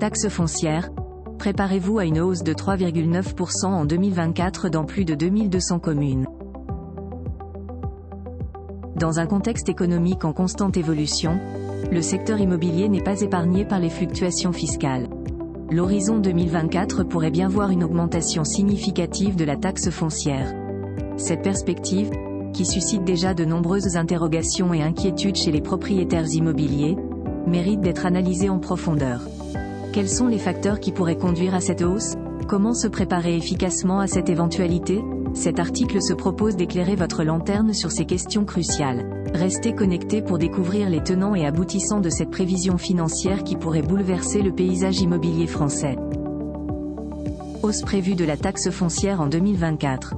Taxe foncière. Préparez-vous à une hausse de 3,9% en 2024 dans plus de 2200 communes. Dans un contexte économique en constante évolution, le secteur immobilier n'est pas épargné par les fluctuations fiscales. L'horizon 2024 pourrait bien voir une augmentation significative de la taxe foncière. Cette perspective, qui suscite déjà de nombreuses interrogations et inquiétudes chez les propriétaires immobiliers, mérite d'être analysée en profondeur. Quels sont les facteurs qui pourraient conduire à cette hausse? Comment se préparer efficacement à cette éventualité? Cet article se propose d'éclairer votre lanterne sur ces questions cruciales. Restez connectés pour découvrir les tenants et aboutissants de cette prévision financière qui pourrait bouleverser le paysage immobilier français. Hausse prévue de la taxe foncière en 2024.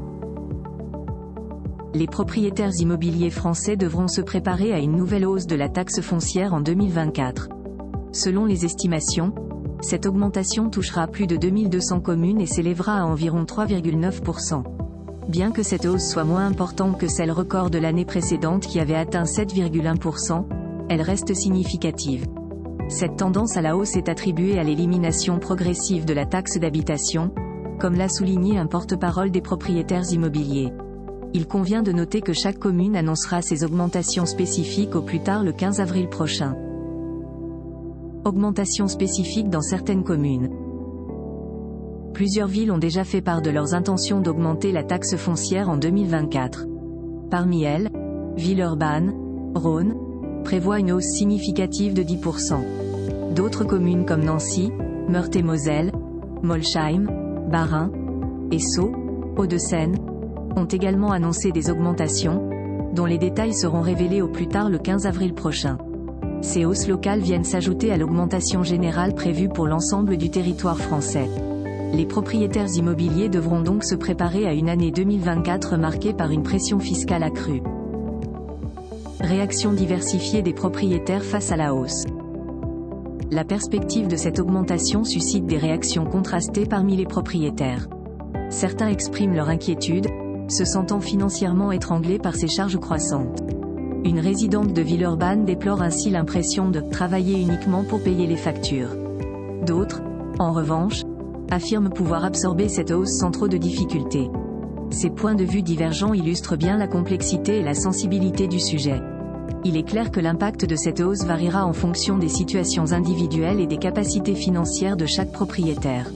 Les propriétaires immobiliers français devront se préparer à une nouvelle hausse de la taxe foncière en 2024. Selon les estimations, cette augmentation touchera plus de 2200 communes et s'élèvera à environ 3,9%. Bien que cette hausse soit moins importante que celle record de l'année précédente qui avait atteint 7,1%, elle reste significative. Cette tendance à la hausse est attribuée à l'élimination progressive de la taxe d'habitation, comme l'a souligné un porte-parole des propriétaires immobiliers. Il convient de noter que chaque commune annoncera ses augmentations spécifiques au plus tard le 15 avril prochain. Augmentation spécifique dans certaines communes. Plusieurs villes ont déjà fait part de leurs intentions d'augmenter la taxe foncière en 2024. Parmi elles, Villeurbanne, Rhône, prévoit une hausse significative de 10%. D'autres communes comme Nancy, Meurthe-et-Moselle, Molsheim, Bas-Rhin et Sceaux, Hauts-de-Seine, ont également annoncé des augmentations, dont les détails seront révélés au plus tard le 15 avril prochain. Ces hausses locales viennent s'ajouter à l'augmentation générale prévue pour l'ensemble du territoire français. Les propriétaires immobiliers devront donc se préparer à une année 2024 marquée par une pression fiscale accrue. Réaction diversifiée des propriétaires face à la hausse. La perspective de cette augmentation suscite des réactions contrastées parmi les propriétaires. Certains expriment leur inquiétude, se sentant financièrement étranglés par ces charges croissantes. Une résidente de Villeurbanne déplore ainsi l'impression de « travailler uniquement pour payer les factures ». D'autres, en revanche, affirment pouvoir absorber cette hausse sans trop de difficultés. Ces points de vue divergents illustrent bien la complexité et la sensibilité du sujet. Il est clair que l'impact de cette hausse variera en fonction des situations individuelles et des capacités financières de chaque propriétaire.